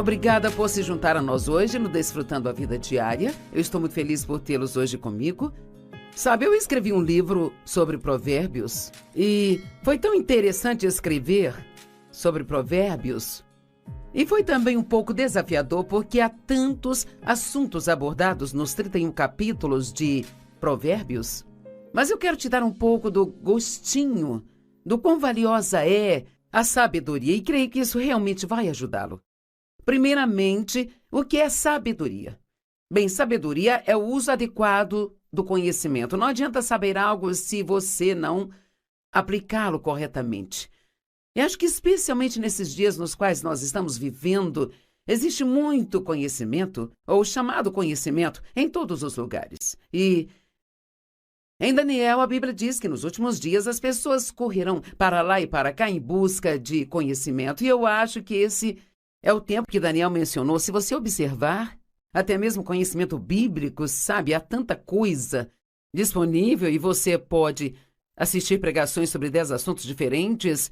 Obrigada por se juntar a nós hoje no Desfrutando a Vida Diária. Eu estou muito feliz por tê-los hoje comigo. Sabe, eu escrevi um livro sobre provérbios e foi tão interessante escrever sobre provérbios. E foi também um pouco desafiador porque há tantos assuntos abordados nos 31 capítulos de Provérbios. Mas eu quero te dar um pouco do gostinho do quão valiosa é a sabedoria e creio que isso realmente vai ajudá-lo. Primeiramente, o que é sabedoria? Bem, sabedoria é o uso adequado do conhecimento. Não adianta saber algo se você não aplicá-lo corretamente. E acho que especialmente nesses dias nos quais nós estamos vivendo, existe muito conhecimento, ou chamado conhecimento, em todos os lugares. E em Daniel, a Bíblia diz que nos últimos dias as pessoas correrão para lá e para cá em busca de conhecimento. E eu acho que esse é o tempo que Daniel mencionou. Se você observar, até mesmo conhecimento bíblico, sabe, há tanta coisa disponível e você pode assistir pregações sobre 10 assuntos diferentes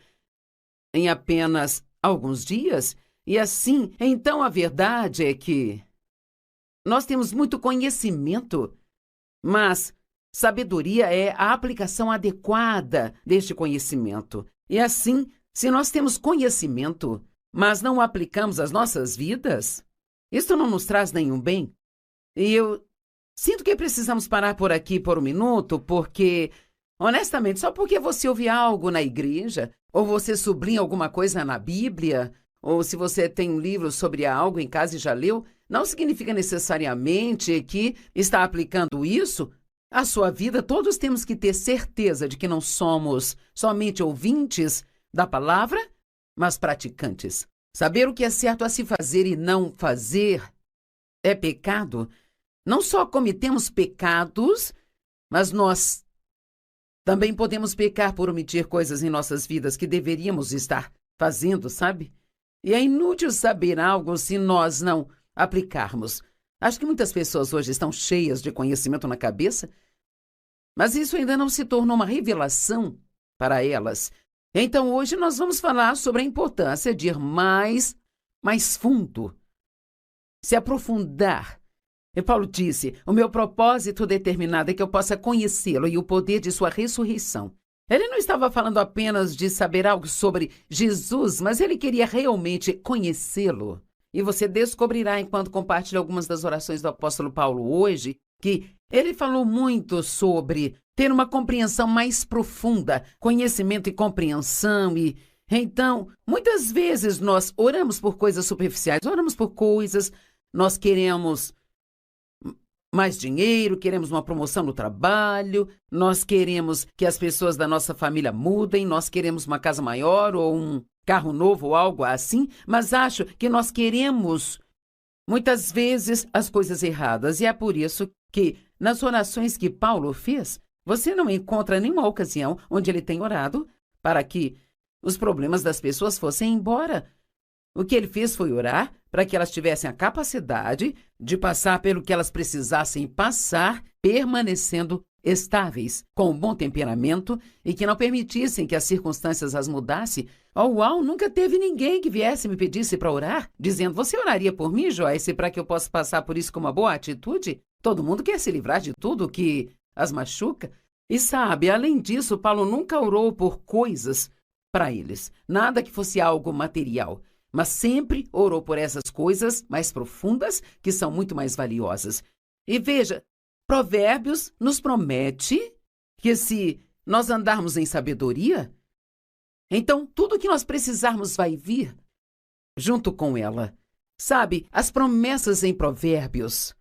em apenas alguns dias. E assim, então a verdade é que nós temos muito conhecimento, mas sabedoria é a aplicação adequada deste conhecimento. E assim, se nós temos conhecimento, mas não o aplicamos às nossas vidas, isso não nos traz nenhum bem. E eu sinto que precisamos parar por aqui por um minuto, porque, honestamente, só porque você ouve algo na igreja, ou você sublinha alguma coisa na Bíblia, ou se você tem um livro sobre algo em casa e já leu, não significa necessariamente que está aplicando isso à sua vida. Todos temos que ter certeza de que não somos somente ouvintes da palavra, mas praticantes. Saber o que é certo a se fazer e não fazer é pecado. Não só cometemos pecados, mas nós também podemos pecar por omitir coisas em nossas vidas que deveríamos estar fazendo, sabe? E é inútil saber algo se nós não aplicarmos. Acho que muitas pessoas hoje estão cheias de conhecimento na cabeça, mas isso ainda não se tornou uma revelação para elas. Então, hoje nós vamos falar sobre a importância de ir mais fundo, se aprofundar. E Paulo disse, o meu propósito determinado é que eu possa conhecê-lo e o poder de sua ressurreição. Ele não estava falando apenas de saber algo sobre Jesus, mas ele queria realmente conhecê-lo. E você descobrirá, enquanto compartilha algumas das orações do apóstolo Paulo hoje, que ele falou muito sobre ter uma compreensão mais profunda, conhecimento e compreensão. E então, muitas vezes nós oramos por coisas superficiais, oramos por coisas, nós queremos mais dinheiro, queremos uma promoção no trabalho, nós queremos que as pessoas da nossa família mudem, nós queremos uma casa maior ou um carro novo ou algo assim, mas acho que nós queremos muitas vezes as coisas erradas. E é por isso que nas orações que Paulo fez, você não encontra nenhuma ocasião onde ele tem orado para que os problemas das pessoas fossem embora. O que ele fez foi orar para que elas tivessem a capacidade de passar pelo que elas precisassem passar, permanecendo estáveis, com um bom temperamento e que não permitissem que as circunstâncias as mudassem. Uau, nunca teve ninguém que viesse e me pedisse para orar, dizendo, você oraria por mim, Joyce, para que eu possa passar por isso com uma boa atitude? Todo mundo quer se livrar de tudo que as machuca. E sabe, além disso, Paulo nunca orou por coisas para eles, nada que fosse algo material, mas sempre orou por essas coisas mais profundas, que são muito mais valiosas. E veja, Provérbios nos promete que se nós andarmos em sabedoria, então tudo que nós precisarmos vai vir junto com ela. Sabe, as promessas em Provérbios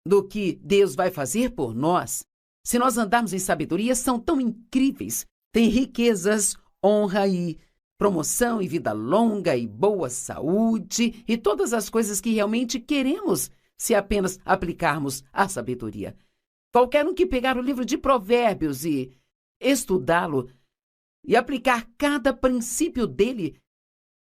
do que Deus vai fazer por nós, se nós andarmos em sabedoria, são tão incríveis. Tem riquezas, honra e promoção e vida longa e boa saúde e todas as coisas que realmente queremos se apenas aplicarmos a sabedoria. Qualquer um que pegar o livro de Provérbios e estudá-lo e aplicar cada princípio dele,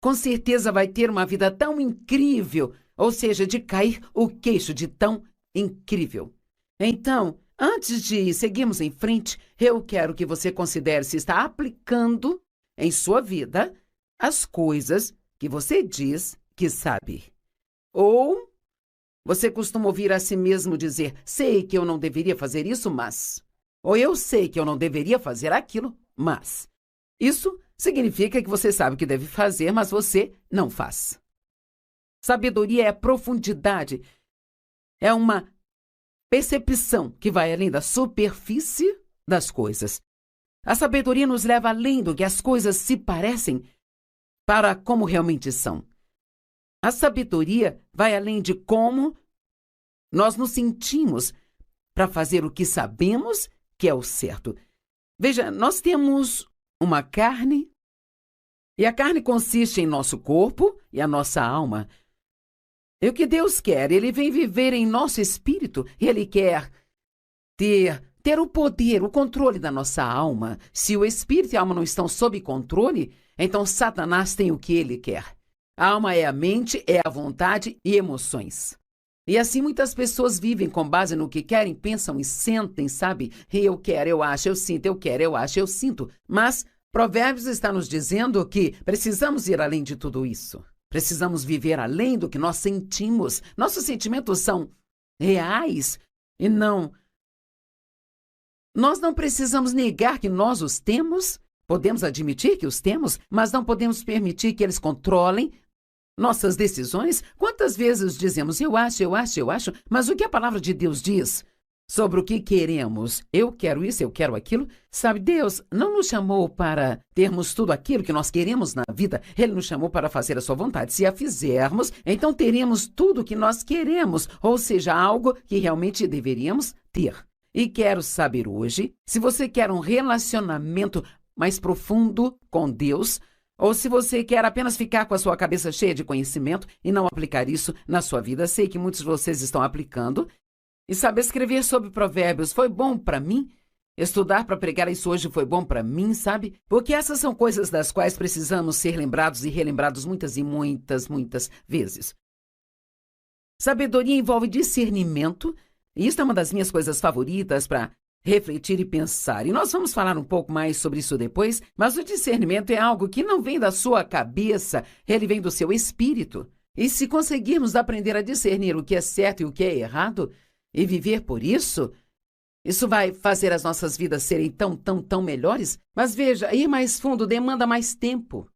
com certeza vai ter uma vida tão incrível, ou seja, de cair o queixo de tão incrível. Então, antes de seguirmos em frente, eu quero que você considere se está aplicando em sua vida as coisas que você diz que sabe. Ou você costuma ouvir a si mesmo dizer, sei que eu não deveria fazer isso, mas... Ou eu sei que eu não deveria fazer aquilo, mas... Isso significa que você sabe o que deve fazer, mas você não faz. Sabedoria é profundidade. É uma percepção que vai além da superfície das coisas. A sabedoria nos leva além do que as coisas se parecem para como realmente são. A sabedoria vai além de como nós nos sentimos para fazer o que sabemos que é o certo. Veja, nós temos uma carne, e a carne consiste em nosso corpo e a nossa alma. E o que Deus quer? Ele vem viver em nosso espírito, e Ele quer ter o poder, o controle da nossa alma. Se o espírito e a alma não estão sob controle, então Satanás tem o que ele quer. A alma é a mente, é a vontade e emoções. E assim muitas pessoas vivem com base no que querem, pensam e sentem, sabe? Eu quero, eu acho, eu sinto, eu quero, eu acho, eu sinto. Mas Provérbios está nos dizendo que precisamos ir além de tudo isso. Precisamos viver além do que nós sentimos. Nossos sentimentos são reais e não... Nós não precisamos negar que nós os temos. Podemos admitir que os temos, mas não podemos permitir que eles controlem nossas decisões. Quantas vezes dizemos, eu acho, mas o que a palavra de Deus diz sobre o que queremos? Eu quero isso, eu quero aquilo. Sabe, Deus não nos chamou para termos tudo aquilo que nós queremos na vida. Ele nos chamou para fazer a sua vontade. Se a fizermos, então teremos tudo o que nós queremos, ou seja, algo que realmente deveríamos ter. E quero saber hoje, se você quer um relacionamento mais profundo com Deus, ou se você quer apenas ficar com a sua cabeça cheia de conhecimento e não aplicar isso na sua vida. Sei que muitos de vocês estão aplicando. E sabe, escrever sobre provérbios foi bom para mim. Estudar para pregar isso hoje foi bom para mim, sabe? Porque essas são coisas das quais precisamos ser lembrados e relembrados muitas e muitas vezes. Sabedoria envolve discernimento, e isso é uma das minhas coisas favoritas para refletir e pensar. E nós vamos falar um pouco mais sobre isso depois, mas o discernimento é algo que não vem da sua cabeça, ele vem do seu espírito. E se conseguirmos aprender a discernir o que é certo e o que é errado, e viver por isso, isso vai fazer as nossas vidas serem tão melhores. Mas veja, ir mais fundo demanda mais tempo.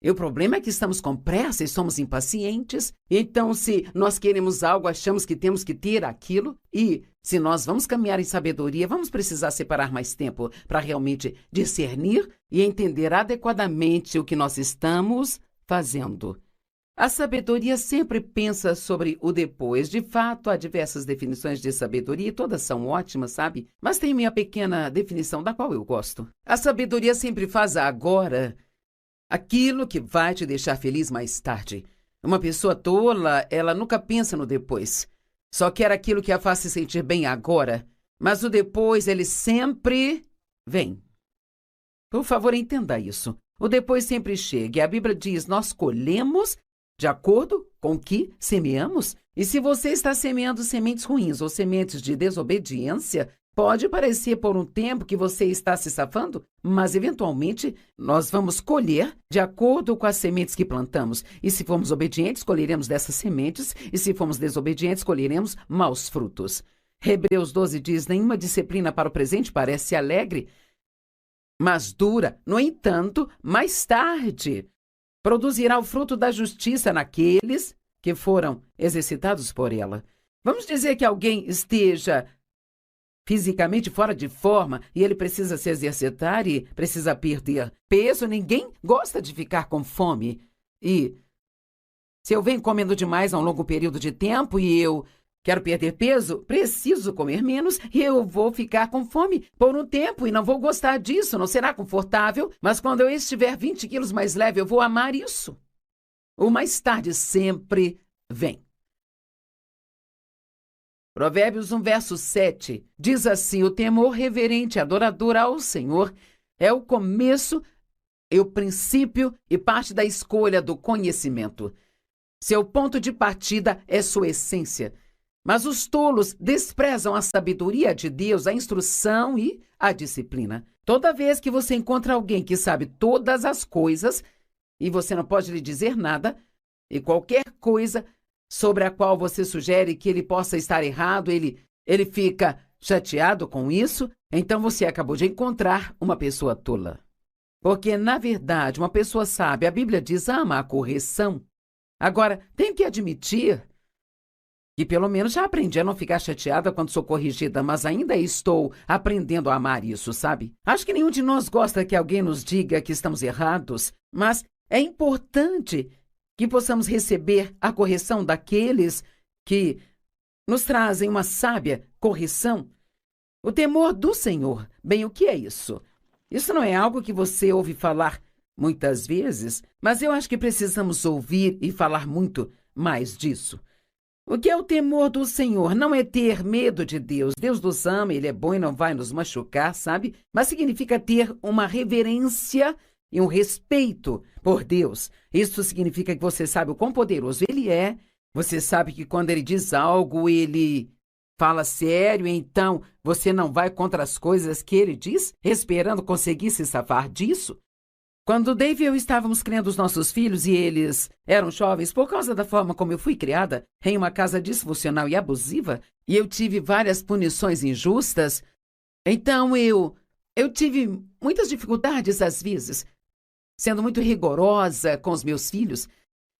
E o problema é que estamos com pressa e somos impacientes. Então, se nós queremos algo, achamos que temos que ter aquilo. E se nós vamos caminhar em sabedoria, vamos precisar separar mais tempo para realmente discernir e entender adequadamente o que nós estamos fazendo. A sabedoria sempre pensa sobre o depois. De fato, há diversas definições de sabedoria e todas são ótimas, sabe? Mas tem minha pequena definição da qual eu gosto. A sabedoria sempre faz agora aquilo que vai te deixar feliz mais tarde. Uma pessoa tola, ela nunca pensa no depois. Só quer aquilo que a faz se sentir bem agora. Mas o depois, ele sempre vem. Por favor, entenda isso. O depois sempre chega. E a Bíblia diz, nós colhemos de acordo com o que semeamos. E se você está semeando sementes ruins ou sementes de desobediência, pode parecer por um tempo que você está se safando, mas eventualmente nós vamos colher de acordo com as sementes que plantamos. E se formos obedientes, colheremos dessas sementes, e se formos desobedientes, colheremos maus frutos. Hebreus 12 diz, nenhuma disciplina para o presente parece alegre, mas dura. No entanto, mais tarde, produzirá o fruto da justiça naqueles que foram exercitados por ela. Vamos dizer que alguém esteja fisicamente fora de forma e ele precisa se exercitar e precisa perder peso. Ninguém gosta de ficar com fome. E se eu venho comendo demais a um longo período de tempo e eu quero perder peso, preciso comer menos e eu vou ficar com fome por um tempo e não vou gostar disso, não será confortável, mas quando eu estiver 20 quilos mais leve, eu vou amar isso. O mais tarde sempre vem. Provérbios 1, verso 7, diz assim, o temor reverente e adorador ao Senhor é o começo, é o princípio e parte da escolha do conhecimento. Seu ponto de partida é sua essência. Mas os tolos desprezam a sabedoria de Deus, a instrução e a disciplina. Toda vez que você encontra alguém que sabe todas as coisas e você não pode lhe dizer nada, E qualquer coisa sobre a qual você sugere que ele possa estar errado, ele fica chateado com isso, então você acabou de encontrar uma pessoa tola. Porque, na verdade, uma pessoa sábia, a Bíblia diz, ama a correção. Agora, tenho que admitir que pelo menos já aprendi a não ficar chateada quando sou corrigida, mas ainda estou aprendendo a amar isso, sabe? Acho que nenhum de nós gosta que alguém nos diga que estamos errados, mas é importante que possamos receber a correção daqueles que nos trazem uma sábia correção. O temor do Senhor. Bem, o que é isso? Isso não é algo que você ouve falar muitas vezes, mas eu acho que precisamos ouvir e falar muito mais disso. O que é o temor do Senhor? Não é ter medo de Deus. Deus nos ama, Ele é bom e não vai nos machucar, sabe? Mas significa ter uma reverência e um respeito por Deus. Isso significa que você sabe o quão poderoso Ele é. Você sabe que quando Ele diz algo, Ele fala sério, então você não vai contra as coisas que Ele diz, esperando conseguir se safar disso. Quando Dave e eu estávamos criando os nossos filhos e eles eram jovens, por causa da forma como eu fui criada, em uma casa disfuncional e abusiva, e eu tive várias punições injustas, então eu tive muitas dificuldades às vezes, sendo muito rigorosa com os meus filhos,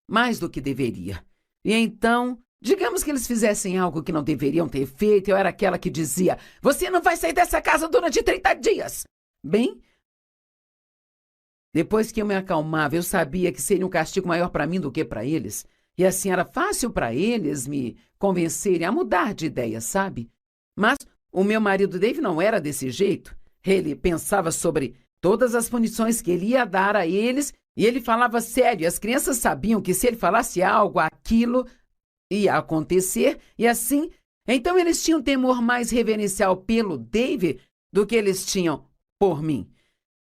mais do que deveria. E então, digamos que eles fizessem algo que não deveriam ter feito, eu era aquela que dizia, você não vai sair dessa casa durante 30 dias. Bem, depois que eu me acalmava, eu sabia que seria um castigo maior para mim do que para eles. E assim era fácil para eles me convencerem a mudar de ideia, sabe? Mas o meu marido Dave não era desse jeito. Ele pensava sobre todas as punições que ele ia dar a eles e ele falava sério. As crianças sabiam que se ele falasse algo, aquilo ia acontecer e assim. Então eles tinham temor mais reverencial pelo Dave do que eles tinham por mim.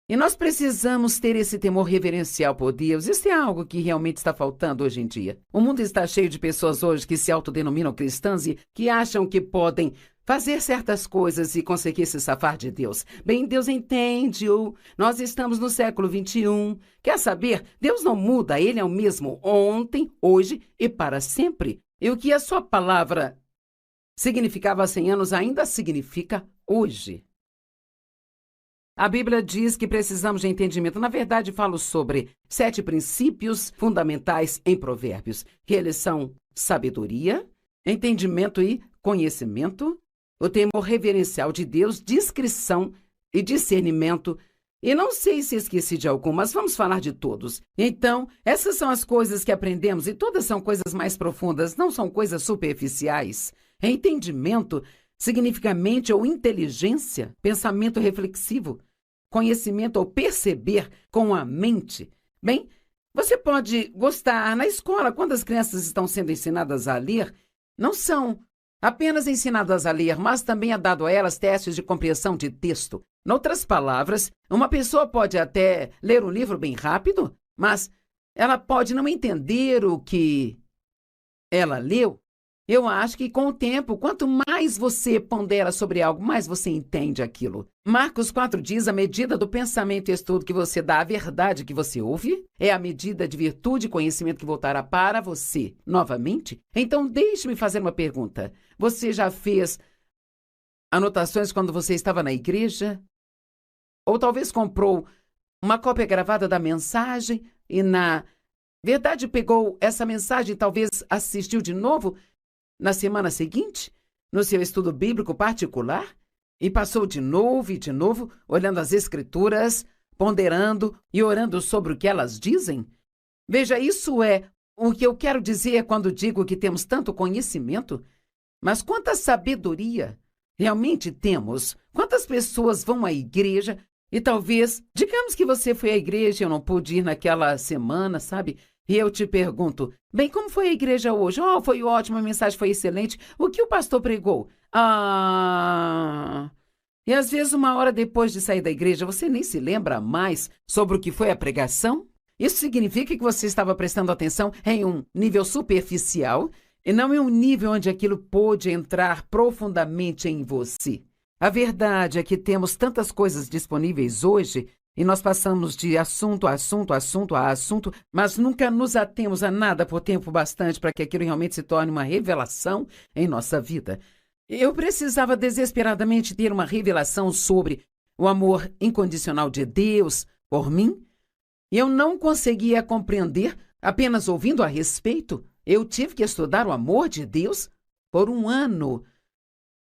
E nós precisamos ter esse temor reverencial por Deus. Isso é algo que realmente está faltando hoje em dia. O mundo está cheio de pessoas hoje que se autodenominam cristãs e que acham que fazer certas coisas e conseguir se safar de Deus. Bem, Deus entende-o. Nós estamos no século 21. Quer saber? Deus não muda. Ele é o mesmo ontem, hoje e para sempre. E o que a sua palavra significava há 100 anos ainda significa hoje. A Bíblia diz que precisamos de entendimento. Na verdade, falo sobre 7 princípios fundamentais em Provérbios, que eles são sabedoria, entendimento e conhecimento, o temor reverencial de Deus, discrição e discernimento. E não sei se esqueci de algum, mas vamos falar de todos. Então, essas são as coisas que aprendemos e todas são coisas mais profundas, não são coisas superficiais. Entendimento significa mente ou inteligência, pensamento reflexivo, conhecimento ou perceber com a mente. Bem, você pode gostar na escola, quando as crianças estão sendo ensinadas a ler, não são apenas ensinadas a ler, mas também é dado a elas testes de compreensão de texto. Em outras palavras, uma pessoa pode até ler um livro bem rápido, mas ela pode não entender o que ela leu. Eu acho que com o tempo, quanto mais você pondera sobre algo, mais você entende aquilo. Marcos 4 diz, a medida do pensamento e estudo que você dá à verdade que você ouve é a medida de virtude e conhecimento que voltará para você novamente. Então, deixe-me fazer uma pergunta. Você já fez anotações quando você estava na igreja? Ou talvez comprou uma cópia gravada da mensagem e na verdade pegou essa mensagem e talvez assistiu de novo na semana seguinte, no seu estudo bíblico particular, e passou de novo e de novo, olhando as Escrituras, ponderando e orando sobre o que elas dizem? Veja, isso é o que eu quero dizer quando digo que temos tanto conhecimento. Mas quanta sabedoria realmente temos? Quantas pessoas vão à igreja e talvez, digamos que você foi à igreja e eu não pude ir naquela semana, sabe? E eu te pergunto, bem, como foi a igreja hoje? Oh, foi ótimo, a mensagem foi excelente. O que o pastor pregou? E às vezes, uma hora depois de sair da igreja, você nem se lembra mais sobre o que foi a pregação? Isso significa que você estava prestando atenção em um nível superficial e não em um nível onde aquilo pôde entrar profundamente em você. A verdade é que temos tantas coisas disponíveis hoje E nós passamos de assunto a assunto, assunto a assunto, mas nunca nos atemos a nada por tempo bastante para que aquilo realmente se torne uma revelação em nossa vida. Eu precisava desesperadamente ter uma revelação sobre o amor incondicional de Deus por mim. E eu não conseguia compreender apenas ouvindo a respeito. Eu tive que estudar o amor de Deus por 1 ano,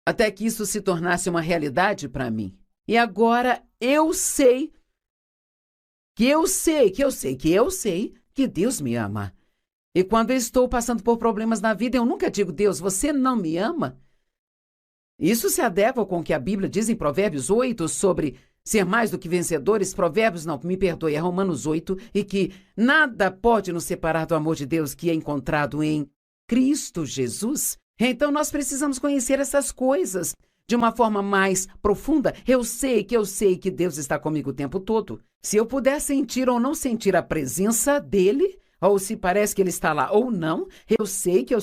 até que isso se tornasse uma realidade para mim. E agora eu sei que Deus me ama. E quando eu estou passando por problemas na vida, eu nunca digo: Deus, você não me ama? Isso se adequa com o que a Bíblia diz em Provérbios 8 sobre ser mais do que vencedores. Provérbios, não, me perdoe, é Romanos 8, e que nada pode nos separar do amor de Deus que é encontrado em Cristo Jesus. Então nós precisamos conhecer essas coisas de uma forma mais profunda. Eu sei que Deus está comigo o tempo todo. Se eu puder sentir ou não sentir a presença dele, ou se parece que ele está lá ou não, eu sei que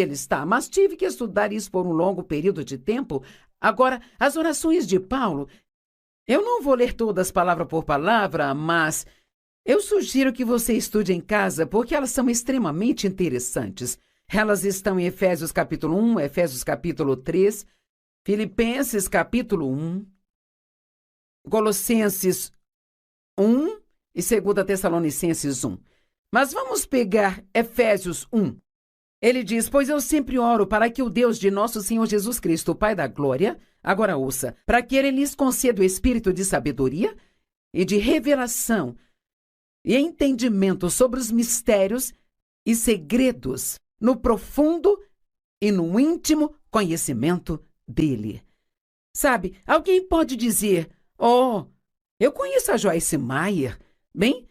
ele está, mas tive que estudar isso por um longo período de tempo. Agora, as orações de Paulo, eu não vou ler todas palavra por palavra, mas eu sugiro que você estude em casa, porque elas são extremamente interessantes. Elas estão em Efésios capítulo 1, Efésios capítulo 3, Filipenses capítulo 1, Colossenses 1 e 2 Tessalonicenses 1. Mas vamos pegar Efésios 1. Ele diz: pois eu sempre oro para que o Deus de nosso Senhor Jesus Cristo, o Pai da Glória, agora ouça, para que ele lhes conceda o espírito de sabedoria e de revelação e entendimento sobre os mistérios e segredos no profundo e no íntimo conhecimento dele. Sabe, alguém pode dizer: oh, eu conheço a Joyce Meyer. Bem,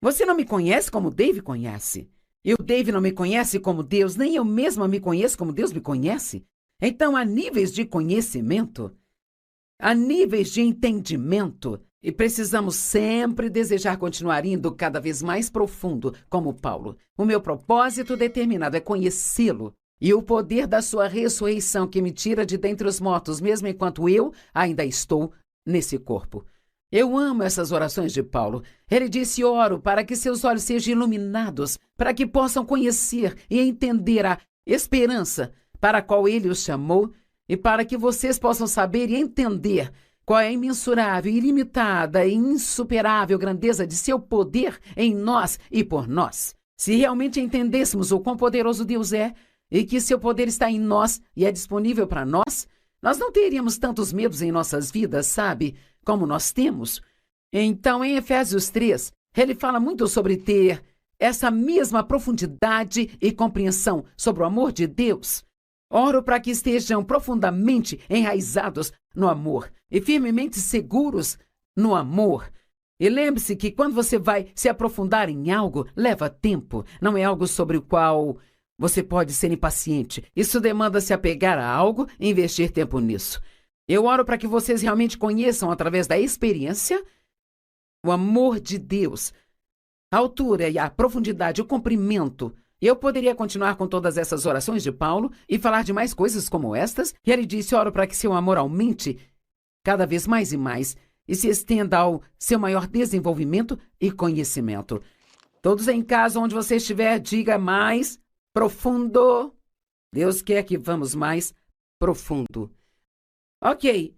você não me conhece como Dave conhece. E o Dave não me conhece como Deus, nem eu mesma me conheço como Deus me conhece. Então, há níveis de conhecimento, há níveis de entendimento, e precisamos sempre desejar continuar indo cada vez mais profundo, como Paulo. O meu propósito determinado é conhecê-lo e o poder da sua ressurreição que me tira de dentre os mortos, mesmo enquanto eu ainda estou nesse corpo. Eu amo essas orações de Paulo. Ele disse: oro para que seus olhos sejam iluminados, para que possam conhecer e entender a esperança para a qual ele os chamou, e para que vocês possam saber e entender qual é a imensurável, ilimitada e insuperável grandeza de seu poder em nós e por nós. Se realmente entendêssemos o quão poderoso Deus é, e que seu poder está em nós e é disponível para nós, nós não teríamos tantos medos em nossas vidas, sabe? Como nós temos. Então, em Efésios 3, ele fala muito sobre ter essa mesma profundidade e compreensão sobre o amor de Deus. Oro para que estejam profundamente enraizados no amor e firmemente seguros no amor. E lembre-se que quando você vai se aprofundar em algo, leva tempo. Não é algo sobre o qual você pode ser impaciente. Isso demanda se apegar a algo e investir tempo nisso. Eu oro para que vocês realmente conheçam, através da experiência, o amor de Deus, a altura e a profundidade, o comprimento. Eu poderia continuar com todas essas orações de Paulo e falar de mais coisas como estas. E ele disse: oro para que seu amor aumente cada vez mais e mais e se estenda ao seu maior desenvolvimento e conhecimento. Todos em casa, onde você estiver, diga: mais profundo. Deus quer que vamos mais profundo. Ok.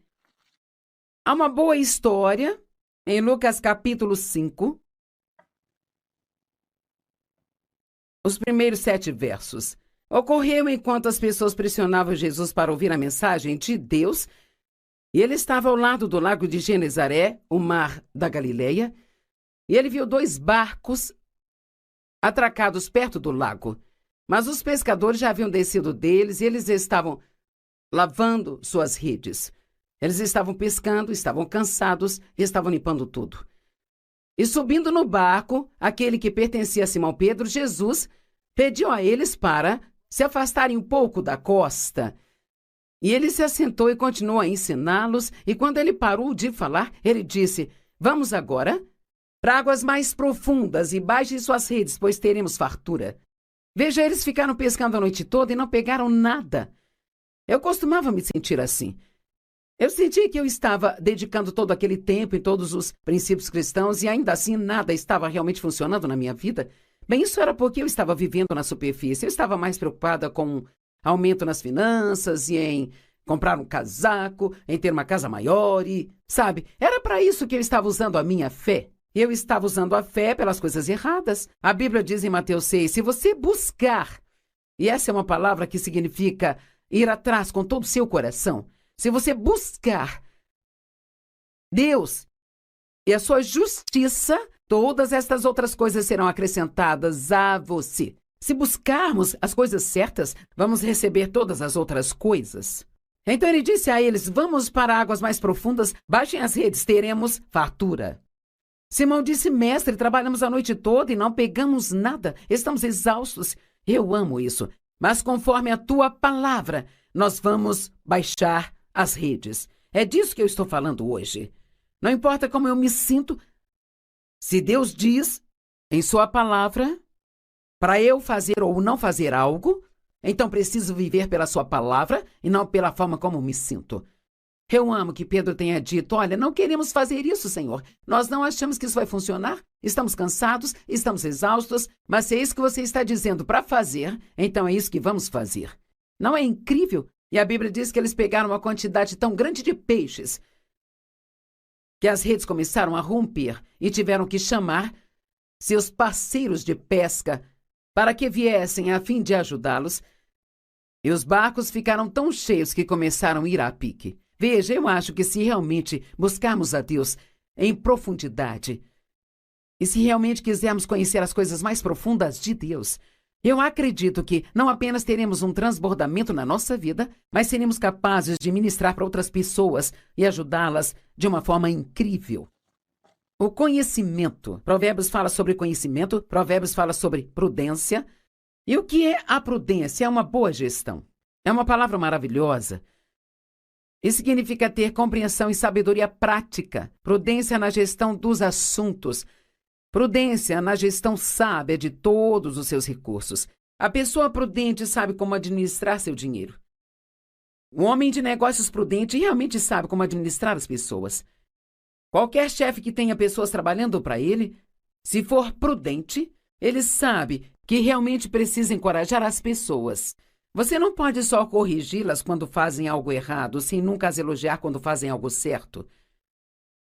Há uma boa história em Lucas capítulo 5. Os primeiros 7 versos. Ocorreu enquanto as pessoas pressionavam Jesus para ouvir a mensagem de Deus, e ele estava ao lado do lago de Genezaré, o mar da Galileia, e ele viu 2 barcos atracados perto do lago. Mas os pescadores já haviam descido deles e eles estavam lavando suas redes. Eles estavam pescando, estavam cansados e estavam limpando tudo. E subindo no barco, aquele que pertencia a Simão Pedro, Jesus pediu a eles para se afastarem um pouco da costa. E ele se assentou e continuou a ensiná-los, e quando ele parou de falar, ele disse: vamos agora para águas mais profundas e baixem suas redes, pois teremos fartura. Veja, eles ficaram pescando a noite toda e não pegaram nada. Eu costumava me sentir assim. Eu senti que eu estava dedicando todo aquele tempo em todos os princípios cristãos e ainda assim nada estava realmente funcionando na minha vida. Bem, isso era porque eu estava vivendo na superfície. Eu estava mais preocupada com aumento nas finanças e em comprar um casaco, em ter uma casa maior e, sabe, era para isso que eu estava usando a minha fé. Eu estava usando a fé pelas coisas erradas. A Bíblia diz em Mateus 6, se você buscar, e essa é uma palavra que significa ir atrás com todo o seu coração, se você buscar Deus e a sua justiça, todas estas outras coisas serão acrescentadas a você. Se buscarmos as coisas certas, vamos receber todas as outras coisas. Então ele disse a eles, vamos para águas mais profundas, baixem as redes, teremos fartura. Simão disse, mestre, trabalhamos a noite toda e não pegamos nada, estamos exaustos. Eu amo isso, mas conforme a tua palavra, nós vamos baixar as redes. É disso que eu estou falando hoje. Não importa como eu me sinto, se Deus diz em sua palavra para eu fazer ou não fazer algo, então preciso viver pela sua palavra e não pela forma como me sinto. Eu amo que Pedro tenha dito, olha, não queremos fazer isso, Senhor. Nós não achamos que isso vai funcionar. Estamos cansados, estamos exaustos, mas se é isso que você está dizendo para fazer, então é isso que vamos fazer. Não é incrível? E a Bíblia diz que eles pegaram uma quantidade tão grande de peixes que as redes começaram a romper e tiveram que chamar seus parceiros de pesca para que viessem a fim de ajudá-los. E os barcos ficaram tão cheios que começaram a ir a pique. Veja, eu acho que se realmente buscarmos a Deus em profundidade e se realmente quisermos conhecer as coisas mais profundas de Deus, eu acredito que não apenas teremos um transbordamento na nossa vida, mas seremos capazes de ministrar para outras pessoas e ajudá-las de uma forma incrível. O conhecimento. Provérbios fala sobre conhecimento, Provérbios fala sobre prudência. E o que é a prudência? É uma boa gestão. É uma palavra maravilhosa. Isso significa ter compreensão e sabedoria prática. Prudência na gestão dos assuntos. Prudência na gestão sábia de todos os seus recursos. A pessoa prudente sabe como administrar seu dinheiro. O homem de negócios prudente realmente sabe como administrar as pessoas. Qualquer chefe que tenha pessoas trabalhando para ele, se for prudente, ele sabe que realmente precisa encorajar as pessoas. Você não pode só corrigi-las quando fazem algo errado, sem nunca as elogiar quando fazem algo certo.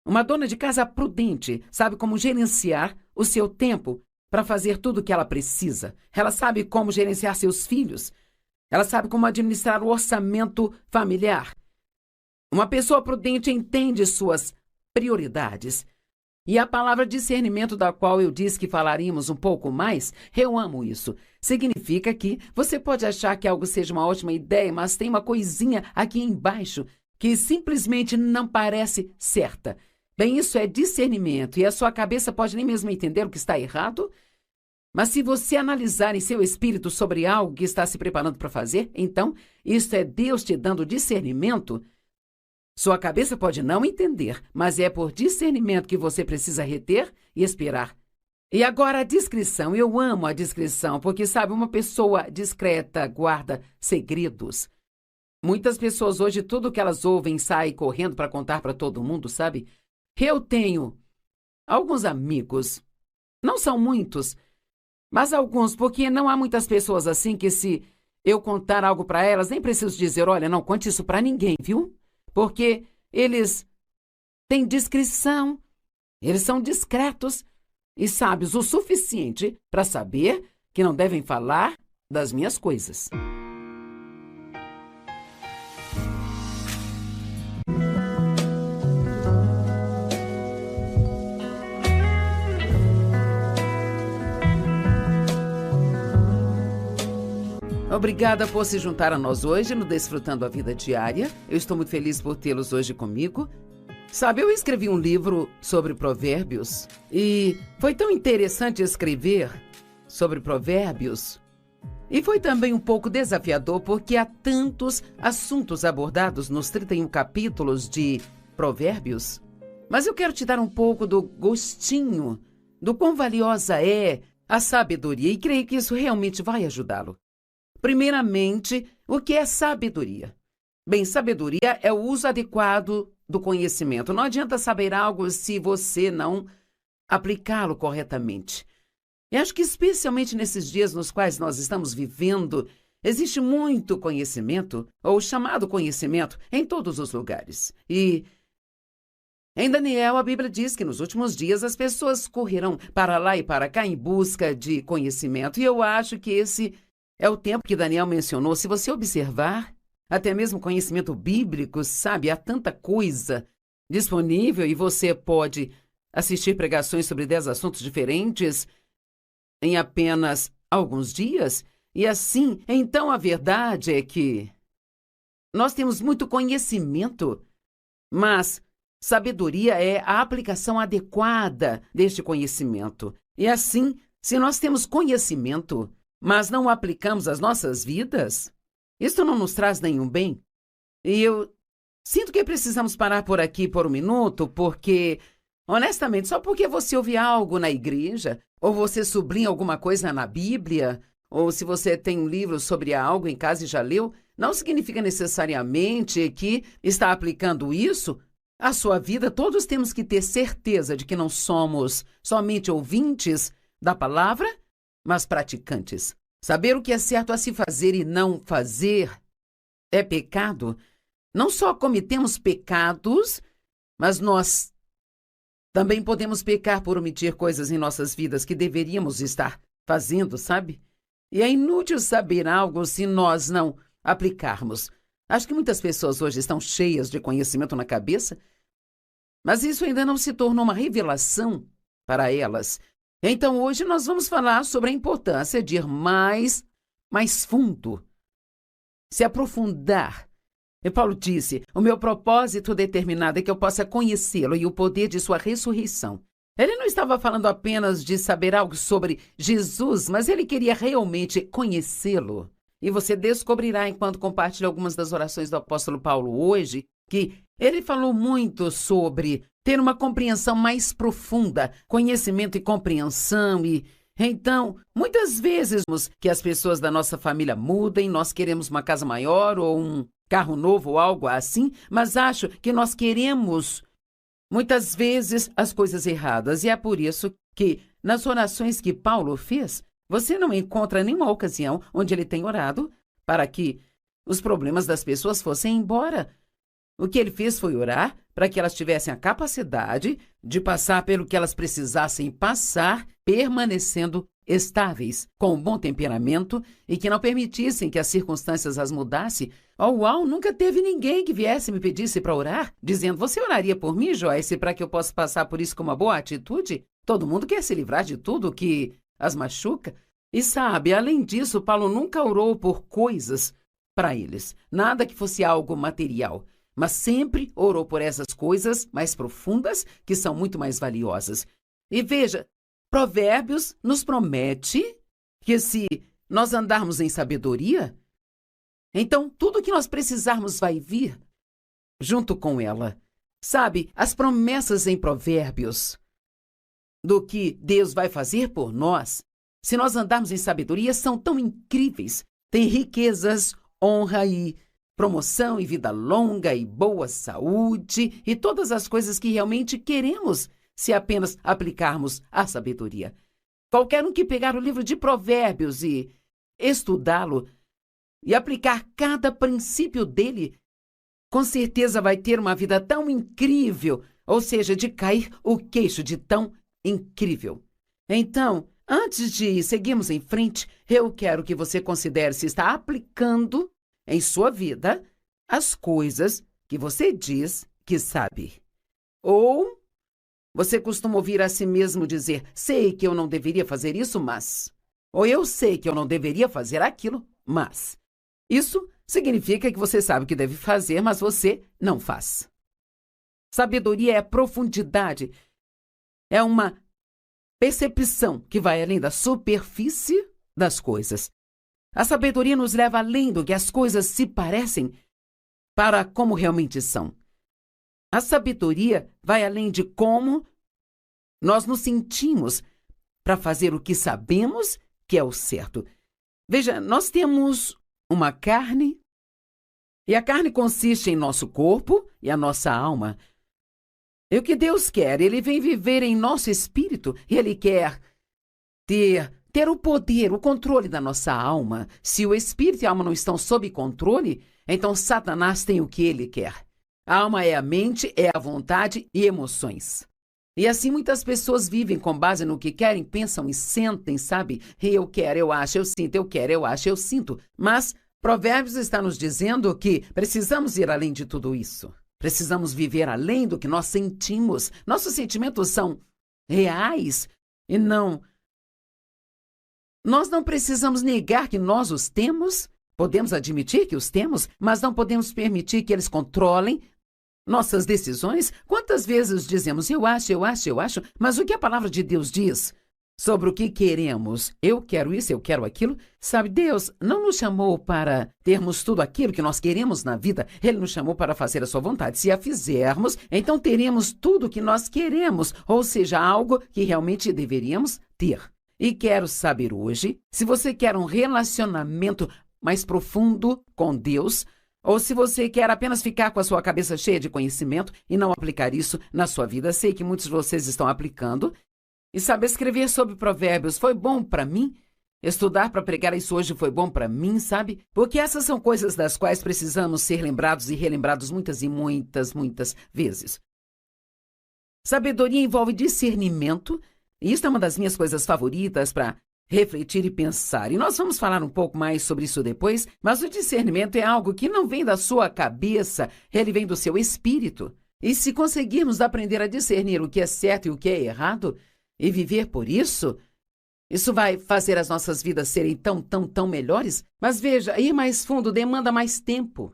Uma dona de casa prudente sabe como gerenciar o seu tempo para fazer tudo o que ela precisa. Ela sabe como gerenciar seus filhos. Ela sabe como administrar o orçamento familiar. Uma pessoa prudente entende suas prioridades. E a palavra discernimento, da qual eu disse que falaríamos um pouco mais, eu amo isso. Significa que você pode achar que algo seja uma ótima ideia, mas tem uma coisinha aqui embaixo que simplesmente não parece certa. Bem, isso é discernimento, e a sua cabeça pode nem mesmo entender o que está errado, mas se você analisar em seu espírito sobre algo que está se preparando para fazer, então, isso é Deus te dando discernimento. Sua cabeça pode não entender, mas é por discernimento que você precisa reter e esperar. E agora a discrição. Eu amo a discrição, porque, sabe, uma pessoa discreta guarda segredos. Muitas pessoas hoje, tudo que elas ouvem, saem correndo para contar para todo mundo, sabe? Eu tenho alguns amigos, não são muitos, mas alguns, porque não há muitas pessoas assim que se eu contar algo para elas, nem preciso dizer, olha, não conte isso para ninguém, viu? Porque eles têm discrição, eles são discretos e sábios o suficiente para saber que não devem falar das minhas coisas. Obrigada por se juntar a nós hoje no Desfrutando a Vida Diária. Eu estou muito feliz por tê-los hoje comigo. Sabe, eu escrevi um livro sobre provérbios e foi tão interessante escrever sobre provérbios. E foi também um pouco desafiador porque há tantos assuntos abordados nos 31 capítulos de provérbios. Mas eu quero te dar um pouco do gostinho do quão valiosa é a sabedoria e creio que isso realmente vai ajudá-lo. Primeiramente, o que é sabedoria? Bem, sabedoria é o uso adequado do conhecimento. Não adianta saber algo se você não aplicá-lo corretamente. E acho que especialmente nesses dias nos quais nós estamos vivendo, existe muito conhecimento, ou chamado conhecimento, em todos os lugares. E em Daniel, a Bíblia diz que nos últimos dias as pessoas correrão para lá e para cá em busca de conhecimento. E eu acho que esse é o tempo que Daniel mencionou. Se você observar, até mesmo conhecimento bíblico, sabe, há tanta coisa disponível e você pode assistir pregações sobre 10 assuntos diferentes em apenas alguns dias. E assim, então a verdade é que nós temos muito conhecimento, mas sabedoria é a aplicação adequada deste conhecimento. E assim, se nós temos conhecimento, mas não o aplicamos às nossas vidas, isto não nos traz nenhum bem. E eu sinto que precisamos parar por aqui por um minuto, porque, honestamente, só porque você ouve algo na igreja, ou você sublinha alguma coisa na Bíblia, ou se você tem um livro sobre algo em casa e já leu, não significa necessariamente que está aplicando isso à sua vida. Todos temos que ter certeza de que não somos somente ouvintes da palavra, mas praticantes. Saber o que é certo a se fazer e não fazer é pecado. Não só cometemos pecados, mas nós também podemos pecar por omitir coisas em nossas vidas que deveríamos estar fazendo, sabe? E é inútil saber algo se nós não aplicarmos. Acho que muitas pessoas hoje estão cheias de conhecimento na cabeça, mas isso ainda não se tornou uma revelação para elas. Então, hoje nós vamos falar sobre a importância de ir mais fundo, se aprofundar. E Paulo disse, o meu propósito determinado é que eu possa conhecê-lo e o poder de sua ressurreição. Ele não estava falando apenas de saber algo sobre Jesus, mas ele queria realmente conhecê-lo. E você descobrirá, enquanto compartilha algumas das orações do apóstolo Paulo hoje, que ele falou muito sobre ter uma compreensão mais profunda, conhecimento e compreensão. E então, muitas vezes que as pessoas da nossa família mudem, nós queremos uma casa maior ou um carro novo ou algo assim, mas acho que nós queremos muitas vezes as coisas erradas. E é por isso que nas orações que Paulo fez, você não encontra nenhuma ocasião onde ele tem orado para que os problemas das pessoas fossem embora. O que ele fez foi orar para que elas tivessem a capacidade de passar pelo que elas precisassem passar, permanecendo estáveis, com um bom temperamento e que não permitissem que as circunstâncias as mudassem. Uau, nunca teve ninguém que viesse e me pedisse para orar, dizendo, você oraria por mim, Joyce, para que eu possa passar por isso com uma boa atitude? Todo mundo quer se livrar de tudo que as machuca. E sabe, além disso, Paulo nunca orou por coisas para eles, nada que fosse algo material, mas sempre orou por essas coisas mais profundas, que são muito mais valiosas. E veja, Provérbios nos promete que se nós andarmos em sabedoria, então tudo que nós precisarmos vai vir junto com ela. Sabe, as promessas em Provérbios do que Deus vai fazer por nós, se nós andarmos em sabedoria, são tão incríveis. Tem riquezas, honra e promoção e vida longa e boa saúde e todas as coisas que realmente queremos se apenas aplicarmos a sabedoria. Qualquer um que pegar o livro de Provérbios e estudá-lo e aplicar cada princípio dele, com certeza vai ter uma vida tão incrível, ou seja, de cair o queixo de tão incrível. Então, antes de seguirmos em frente, eu quero que você considere se está aplicando em sua vida as coisas que você diz que sabe. Ou você costuma ouvir a si mesmo dizer, sei que eu não deveria fazer isso, mas... Ou eu sei que eu não deveria fazer aquilo, mas... Isso significa que você sabe o que deve fazer, mas você não faz. Sabedoria é profundidade. É uma percepção que vai além da superfície das coisas. A sabedoria nos leva além do que as coisas se parecem para como realmente são. A sabedoria vai além de como nós nos sentimos para fazer o que sabemos que é o certo. Veja, nós temos uma carne E a carne consiste em nosso corpo e a nossa alma. E o que Deus quer? Ele vem viver em nosso espírito e Ele quer ter o poder, o controle da nossa alma. Se o espírito e a alma não estão sob controle, então Satanás tem o que ele quer. A alma é a mente, é a vontade e emoções. E assim muitas pessoas vivem com base no que querem, pensam e sentem, sabe? Eu quero, eu acho, eu sinto, eu quero, eu acho, eu sinto. Mas Provérbios está nos dizendo que precisamos ir além de tudo isso. Precisamos viver além do que nós sentimos. Nossos sentimentos são reais e não... Nós não precisamos negar que nós os temos. Podemos admitir que os temos, mas não podemos permitir que eles controlem nossas decisões. Quantas vezes dizemos, eu acho, eu acho, eu acho, mas o que a palavra de Deus diz sobre o que queremos? Eu quero isso, eu quero aquilo. Sabe, Deus não nos chamou para termos tudo aquilo que nós queremos na vida. Ele nos chamou para fazer a sua vontade. Se a fizermos, então teremos tudo o que nós queremos, ou seja, algo que realmente deveríamos ter. E quero saber hoje, se você quer um relacionamento mais profundo com Deus, ou se você quer apenas ficar com a sua cabeça cheia de conhecimento e não aplicar isso na sua vida. Sei que muitos de vocês estão aplicando. E sabe, escrever sobre provérbios foi bom para mim. Estudar para pregar isso hoje foi bom para mim, sabe? Porque essas são coisas das quais precisamos ser lembrados e relembrados muitas e muitas vezes. Sabedoria envolve discernimento, e isso é uma das minhas coisas favoritas para refletir e pensar. E nós vamos falar um pouco mais sobre isso depois, mas o discernimento é algo que não vem da sua cabeça, ele vem do seu espírito. E se conseguirmos aprender a discernir o que é certo e o que é errado, e viver por isso, isso vai fazer as nossas vidas serem tão melhores. Mas veja, ir mais fundo demanda mais tempo.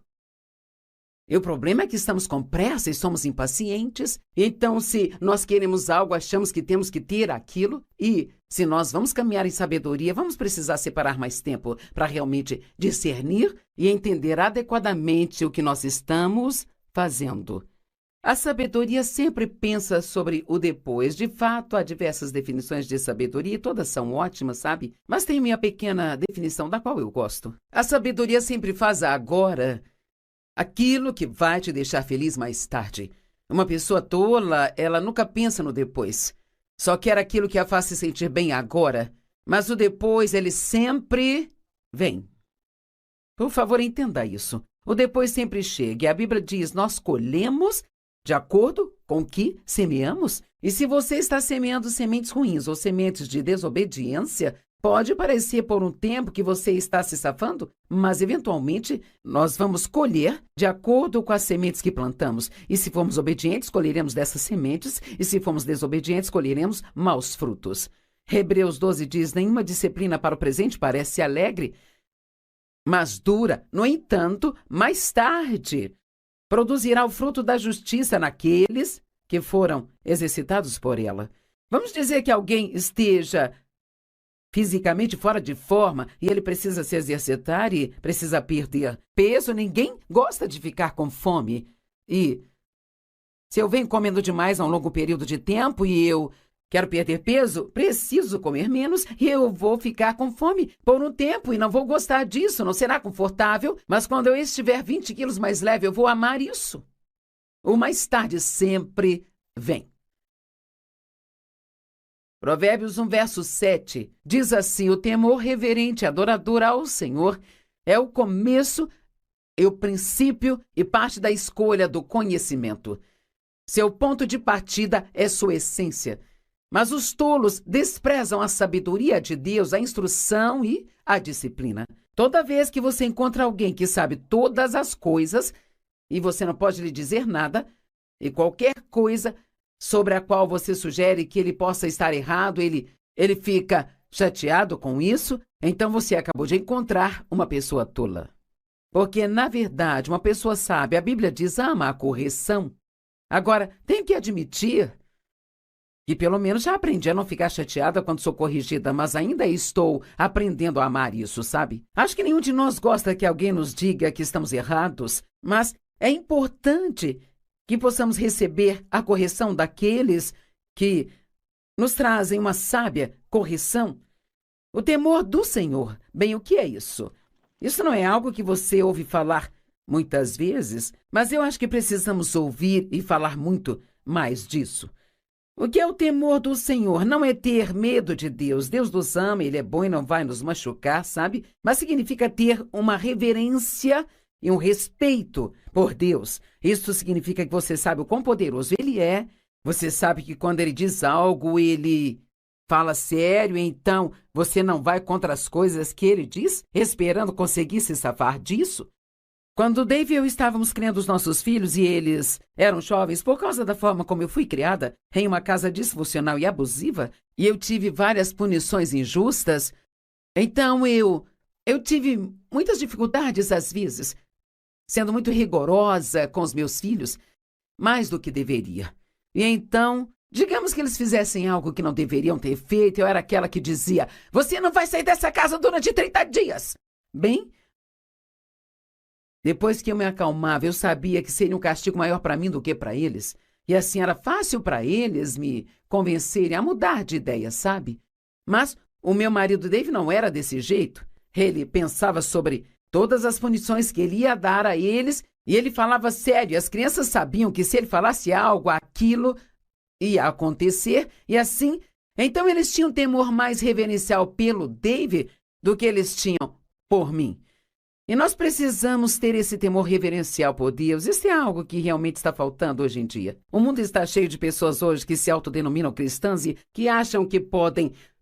E o problema é que estamos com pressa e somos impacientes. Então, se nós queremos algo, achamos que temos que ter aquilo. E se nós vamos caminhar em sabedoria, vamos precisar separar mais tempo para realmente discernir e entender adequadamente o que nós estamos fazendo. A sabedoria sempre pensa sobre o depois. De fato, há diversas definições de sabedoria e todas são ótimas, sabe? Mas tem minha pequena definição da qual eu gosto. A sabedoria sempre faz agora aquilo que vai te deixar feliz mais tarde. Uma pessoa tola, ela nunca pensa no depois. Só quer aquilo que a faz se sentir bem agora. Mas o depois, ele sempre vem. Por favor, entenda isso. O depois sempre chega. E a Bíblia diz, nós colhemos de acordo com o que semeamos. E se você está semeando sementes ruins ou sementes de desobediência, pode parecer por um tempo que você está se safando, mas eventualmente nós vamos colher de acordo com as sementes que plantamos. E se formos obedientes, colheremos dessas sementes, e se formos desobedientes, colheremos maus frutos. Hebreus 12 diz, nenhuma disciplina para o presente parece alegre, mas dura. No entanto, mais tarde, produzirá o fruto da justiça naqueles que foram exercitados por ela. Vamos dizer que alguém esteja fisicamente fora de forma e ele precisa se exercitar e precisa perder peso. Ninguém gosta de ficar com fome. E se eu venho comendo demais há um longo período de tempo e eu quero perder peso, preciso comer menos e eu vou ficar com fome por um tempo e não vou gostar disso, não será confortável, mas quando eu estiver 20 quilos mais leve, eu vou amar isso. O mais tarde sempre vem. Provérbios 1, verso 7, diz assim, o temor reverente e adorador ao Senhor é o começo, é o princípio e parte da escolha do conhecimento. Seu ponto de partida é sua essência. Mas os tolos desprezam a sabedoria de Deus, a instrução e a disciplina. Toda vez que você encontra alguém que sabe todas as coisas e você não pode lhe dizer nada, e qualquer coisa sobre a qual você sugere que ele possa estar errado, ele fica chateado com isso, então você acabou de encontrar uma pessoa tola. Porque, na verdade, uma pessoa sábia, a Bíblia diz, ama a correção. Agora, tenho que admitir que pelo menos já aprendi a não ficar chateada quando sou corrigida, mas ainda estou aprendendo a amar isso, sabe? Acho que nenhum de nós gosta que alguém nos diga que estamos errados, mas é importante que possamos receber a correção daqueles que nos trazem uma sábia correção. O temor do Senhor. Bem, o que é isso? Isso não é algo que você ouve falar muitas vezes, mas eu acho que precisamos ouvir e falar muito mais disso. O que é o temor do Senhor? Não é ter medo de Deus. Deus nos ama, Ele é bom e não vai nos machucar, sabe? Mas significa ter uma reverência e um respeito por Deus. Isso significa que você sabe o quão poderoso Ele é. Você sabe que quando Ele diz algo, Ele fala sério, então você não vai contra as coisas que Ele diz, esperando conseguir se safar disso. Quando Dave e eu estávamos criando os nossos filhos e eles eram jovens, por causa da forma como eu fui criada, em uma casa disfuncional e abusiva, e eu tive várias punições injustas, então eu tive muitas dificuldades às vezes, sendo muito rigorosa com os meus filhos, mais do que deveria. E então, digamos que eles fizessem algo que não deveriam ter feito, eu era aquela que dizia, você não vai sair dessa casa durante 30 dias. Bem, depois que eu me acalmava, eu sabia que seria um castigo maior para mim do que para eles. E assim era fácil para eles me convencerem a mudar de ideia, sabe? Mas o meu marido Dave não era desse jeito. Ele pensava sobre todas as punições que ele ia dar a eles e ele falava sério. As crianças sabiam que se ele falasse algo, aquilo ia acontecer e assim... Então eles tinham temor mais reverencial pelo Dave do que eles tinham por mim. E nós precisamos ter esse temor reverencial por Deus. Isso é algo que realmente está faltando hoje em dia. O mundo está cheio de pessoas hoje que se autodenominam cristãs e que acham que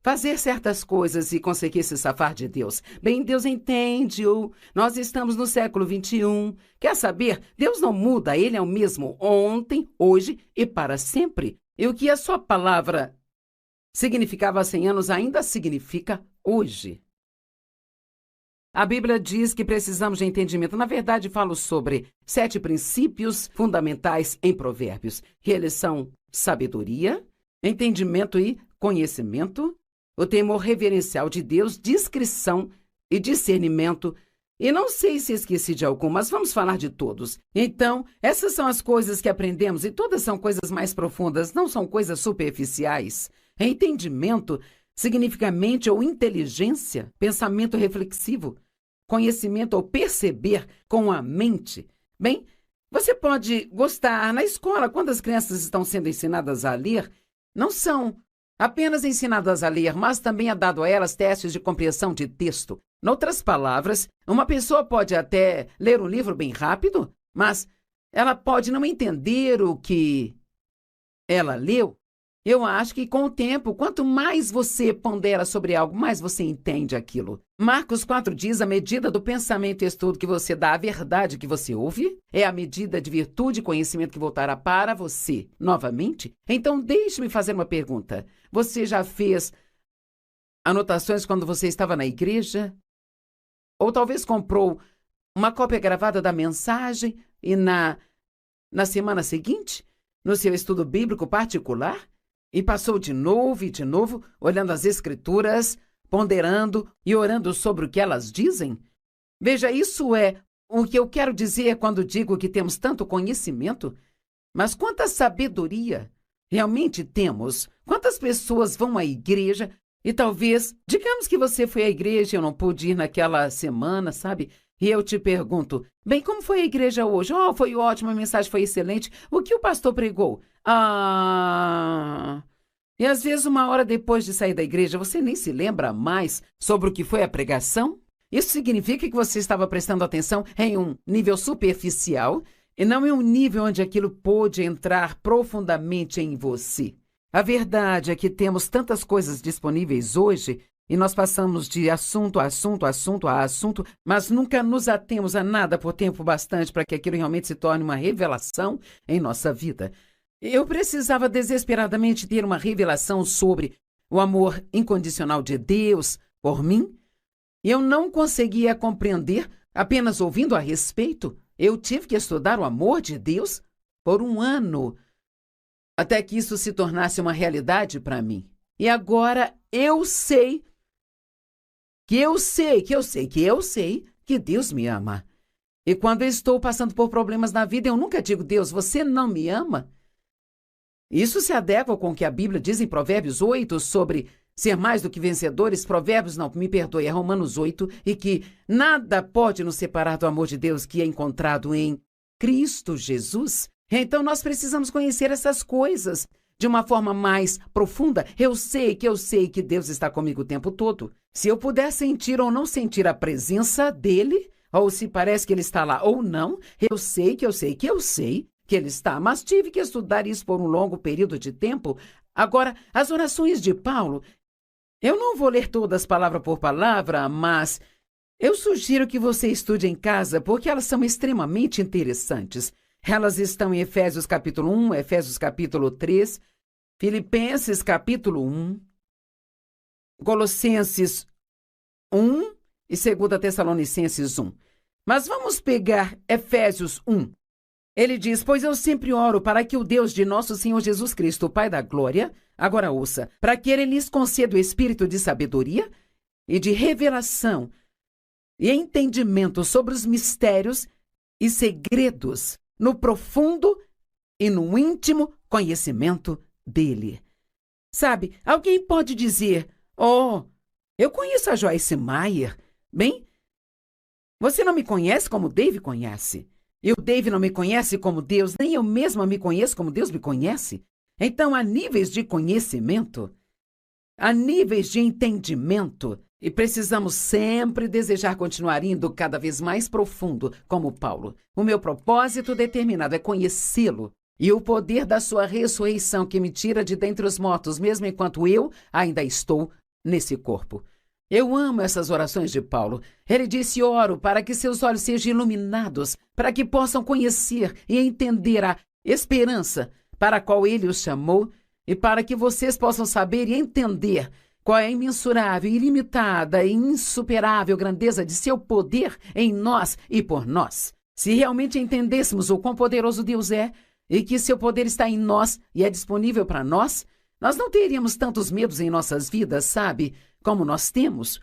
fazer certas coisas e conseguir se safar de Deus. Bem, Deus entende-o. Nós estamos no século 21. Quer saber? Deus não muda. Ele é o mesmo ontem, hoje e para sempre. E o que a sua palavra significava há 100 anos ainda significa hoje. A Bíblia diz que precisamos de entendimento. Na verdade, falo sobre 7 princípios fundamentais em Provérbios. Que eles são sabedoria, entendimento e conhecimento, o temor reverencial de Deus, discrição e discernimento. E não sei se esqueci de algum, mas vamos falar de todos. Então, essas são as coisas que aprendemos e todas são coisas mais profundas, não são coisas superficiais. Entendimento significa mente ou inteligência, pensamento reflexivo, conhecimento ou perceber com a mente. Bem, você pode gostar na escola, quando as crianças estão sendo ensinadas a ler, não são apenas ensinadas a ler, mas também é dado a elas testes de compreensão de texto. Noutras palavras, uma pessoa pode até ler um livro bem rápido, mas ela pode não entender o que ela leu. Eu acho que com o tempo, quanto mais você pondera sobre algo, mais você entende aquilo. Marcos 4 diz, a medida do pensamento e estudo que você dá à verdade que você ouve é a medida de virtude e conhecimento que voltará para você novamente. Então, deixe-me fazer uma pergunta. Você já fez anotações quando você estava na igreja? Ou talvez comprou uma cópia gravada da mensagem e na semana seguinte, no seu estudo bíblico particular? E passou de novo, olhando as Escrituras, ponderando e orando sobre o que elas dizem? Veja, isso é o que eu quero dizer quando digo que temos tanto conhecimento. Mas quanta sabedoria realmente temos? Quantas pessoas vão à igreja e talvez, digamos que você foi à igreja e eu não pude ir naquela semana, sabe? E eu te pergunto, bem, como foi a igreja hoje? Oh, foi ótimo, a mensagem foi excelente. O que o pastor pregou? E às vezes, uma hora depois de sair da igreja, você nem se lembra mais sobre o que foi a pregação? Isso significa que você estava prestando atenção em um nível superficial e não em um nível onde aquilo pôde entrar profundamente em você. A verdade é que temos tantas coisas disponíveis hoje e nós passamos de assunto a assunto, mas nunca nos atemos a nada por tempo bastante para que aquilo realmente se torne uma revelação em nossa vida. Eu precisava desesperadamente ter uma revelação sobre o amor incondicional de Deus por mim. E eu não conseguia compreender apenas ouvindo a respeito. Eu tive que estudar o amor de Deus por 1 ano, até que isso se tornasse uma realidade para mim. E agora eu sei que Deus me ama. E quando eu estou passando por problemas na vida, eu nunca digo, Deus, você não me ama? Isso se adequa com o que a Bíblia diz em Provérbios 8 sobre ser mais do que vencedores, Provérbios não, me perdoe, é Romanos 8, e que nada pode nos separar do amor de Deus que é encontrado em Cristo Jesus. Então nós precisamos conhecer essas coisas de uma forma mais profunda. Eu sei que Deus está comigo o tempo todo. Se eu puder sentir ou não sentir a presença dele, ou se parece que ele está lá ou não, eu sei que ele está, mas tive que estudar isso por um longo período de tempo. Agora, as orações de Paulo, eu não vou ler todas palavra por palavra, mas eu sugiro que você estude em casa, porque elas são extremamente interessantes. Elas estão em Efésios capítulo 1, Efésios capítulo 3, Filipenses capítulo 1, Colossenses 1 e 2 Tessalonicenses 1. Mas vamos pegar Efésios 1. Ele diz, pois eu sempre oro para que o Deus de nosso Senhor Jesus Cristo, o Pai da Glória, agora ouça, para que ele lhes conceda o espírito de sabedoria e de revelação e entendimento sobre os mistérios e segredos no profundo e no íntimo conhecimento dele. Sabe, alguém pode dizer, eu conheço a Joyce Meyer. Bem, você não me conhece como Dave conhece. E o Dave não me conhece como Deus, nem eu mesma me conheço como Deus me conhece. Então, há níveis de conhecimento, há níveis de entendimento, e precisamos sempre desejar continuar indo cada vez mais profundo, como Paulo. O meu propósito determinado é conhecê-lo, e o poder da sua ressurreição que me tira de dentre os mortos, mesmo enquanto eu ainda estou nesse corpo. Eu amo essas orações de Paulo. Ele disse, oro para que seus olhos sejam iluminados, para que possam conhecer e entender a esperança para a qual ele os chamou e para que vocês possam saber e entender qual é a imensurável, ilimitada e insuperável grandeza de seu poder em nós e por nós. Se realmente entendêssemos o quão poderoso Deus é e que seu poder está em nós e é disponível para nós, nós não teríamos tantos medos em nossas vidas, sabe? Como nós temos.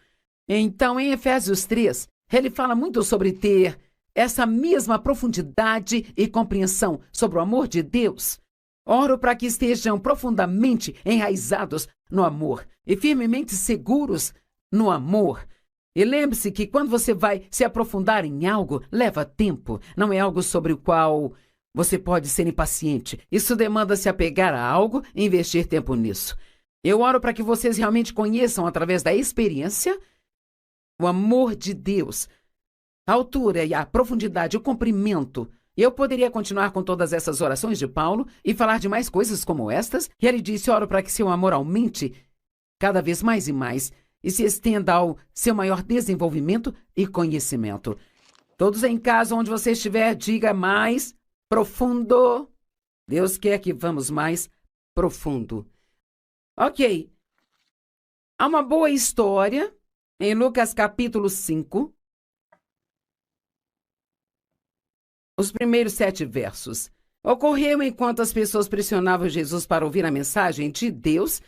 Então, em Efésios 3, ele fala muito sobre ter essa mesma profundidade e compreensão sobre o amor de Deus. Oro para que estejam profundamente enraizados no amor e firmemente seguros no amor. E lembre-se que quando você vai se aprofundar em algo, leva tempo. Não é algo sobre o qual você pode ser impaciente. Isso demanda se apegar a algo e investir tempo nisso. Eu oro para que vocês realmente conheçam, através da experiência, o amor de Deus, a altura e a profundidade, o comprimento. Eu poderia continuar com todas essas orações de Paulo e falar de mais coisas como estas. E ele disse, oro para que seu amor aumente cada vez mais e mais e se estenda ao seu maior desenvolvimento e conhecimento. Todos em casa, onde você estiver, diga mais profundo. Deus quer que vamos mais profundo. Ok. Há uma boa história em Lucas capítulo 5, os primeiros 7 versos. Ocorreu enquanto as pessoas pressionavam Jesus para ouvir a mensagem de Deus,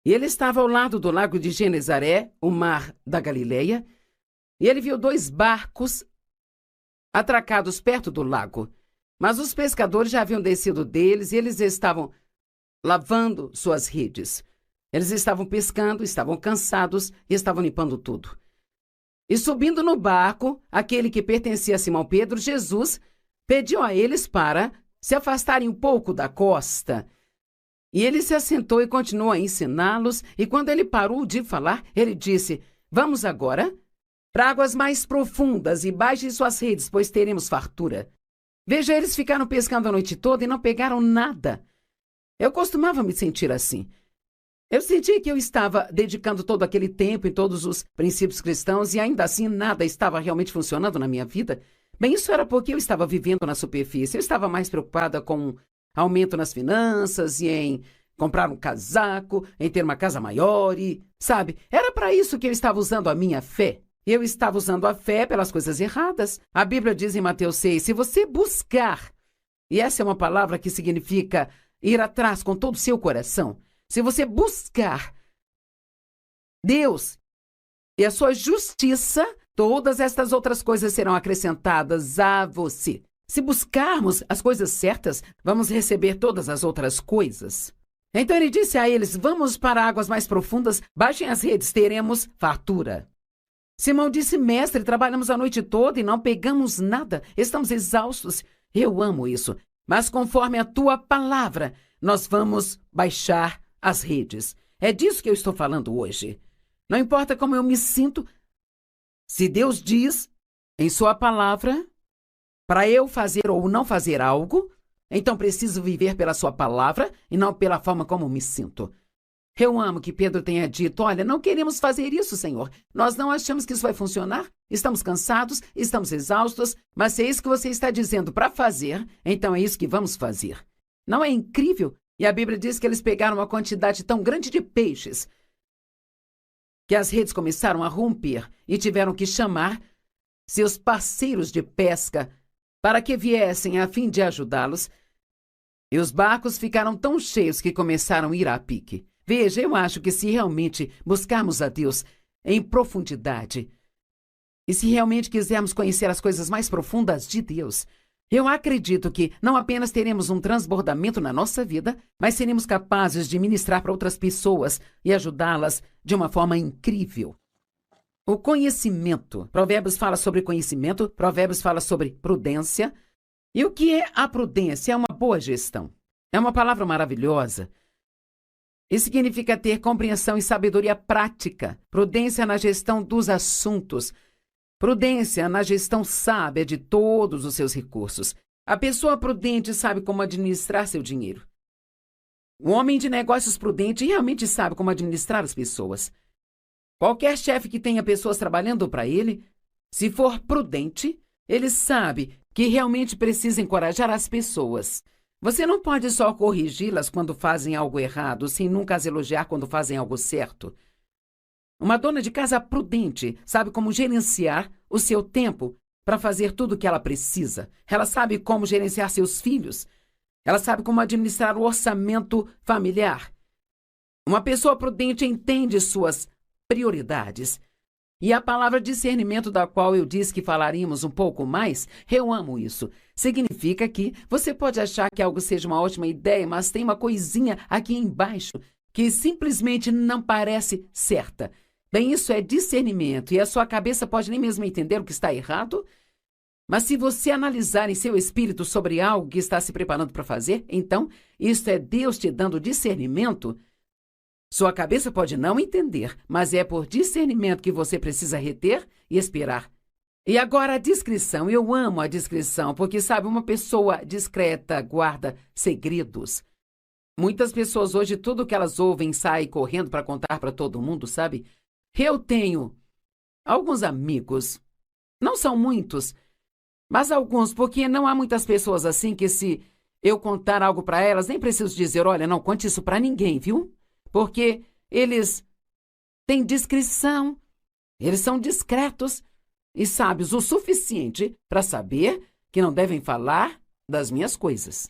e ele estava ao lado do lago de Genezaré, o mar da Galileia, e ele viu 2 barcos atracados perto do lago. Mas os pescadores já haviam descido deles e eles estavam lavando suas redes. Eles estavam pescando, estavam cansados e estavam limpando tudo. E subindo no barco, aquele que pertencia a Simão Pedro, Jesus pediu a eles para se afastarem um pouco da costa. E ele se assentou e continuou a ensiná-los, e quando ele parou de falar, ele disse, vamos agora para águas mais profundas e baixem suas redes, pois teremos fartura. Veja, eles ficaram pescando a noite toda e não pegaram nada. Eu costumava me sentir assim. Eu sentia que eu estava dedicando todo aquele tempo em todos os princípios cristãos e ainda assim nada estava realmente funcionando na minha vida. Bem, isso era porque eu estava vivendo na superfície. Eu estava mais preocupada com aumento nas finanças e em comprar um casaco, em ter uma casa maior e, sabe, era para isso que eu estava usando a minha fé. Eu estava usando a fé pelas coisas erradas. A Bíblia diz em Mateus 6, se você buscar, e essa é uma palavra que significa ir atrás com todo o seu coração, se você buscar Deus e a sua justiça, todas estas outras coisas serão acrescentadas a você. Se buscarmos as coisas certas, vamos receber todas as outras coisas. Então ele disse a eles: vamos para águas mais profundas, baixem as redes, teremos fartura. Simão disse: mestre, trabalhamos a noite toda e não pegamos nada, estamos exaustos. Eu amo isso, mas conforme a tua palavra, nós vamos baixar as redes. É disso que eu estou falando hoje. Não importa como eu me sinto, se Deus diz em sua palavra para eu fazer ou não fazer algo, então preciso viver pela sua palavra e não pela forma como me sinto. Eu amo que Pedro tenha dito: olha, não queremos fazer isso, Senhor. Nós não achamos que isso vai funcionar. Estamos cansados, estamos exaustos, mas se é isso que você está dizendo para fazer, então é isso que vamos fazer. Não é incrível? E a Bíblia diz que eles pegaram uma quantidade tão grande de peixes que as redes começaram a romper e tiveram que chamar seus parceiros de pesca para que viessem a fim de ajudá-los. E os barcos ficaram tão cheios que começaram a ir a pique. Veja, eu acho que se realmente buscarmos a Deus em profundidade e se realmente quisermos conhecer as coisas mais profundas de Deus, eu acredito que não apenas teremos um transbordamento na nossa vida, mas seremos capazes de ministrar para outras pessoas e ajudá-las de uma forma incrível. O conhecimento. Provérbios fala sobre conhecimento, Provérbios fala sobre prudência. E o que é a prudência? É uma boa gestão. É uma palavra maravilhosa. E significa ter compreensão e sabedoria prática. Prudência na gestão dos assuntos. Prudência na gestão sábia de todos os seus recursos. A pessoa prudente sabe como administrar seu dinheiro. O homem de negócios prudente realmente sabe como administrar as pessoas. Qualquer chefe que tenha pessoas trabalhando para ele, se for prudente, ele sabe que realmente precisa encorajar as pessoas. Você não pode só corrigi-las quando fazem algo errado, sem nunca as elogiar quando fazem algo certo. Uma dona de casa prudente sabe como gerenciar o seu tempo para fazer tudo o que ela precisa. Ela sabe como gerenciar seus filhos. Ela sabe como administrar o orçamento familiar. Uma pessoa prudente entende suas prioridades. E a palavra discernimento, da qual eu disse que falaríamos um pouco mais, eu amo isso. Significa que você pode achar que algo seja uma ótima ideia, mas tem uma coisinha aqui embaixo que simplesmente não parece certa. Bem, isso é discernimento e a sua cabeça pode nem mesmo entender o que está errado. Mas se você analisar em seu espírito sobre algo que está se preparando para fazer, então isso é Deus te dando discernimento. Sua cabeça pode não entender, mas é por discernimento que você precisa reter e esperar. E agora a discrição. Eu amo a discrição, porque, sabe, uma pessoa discreta guarda segredos. Muitas pessoas hoje, tudo que elas ouvem, saem correndo para contar para todo mundo, sabe? Eu tenho alguns amigos, não são muitos, mas alguns, porque não há muitas pessoas assim que se eu contar algo para elas, nem preciso dizer: olha, não conte isso para ninguém, viu? Porque eles têm discrição, eles são discretos e sábios o suficiente para saber que não devem falar das minhas coisas.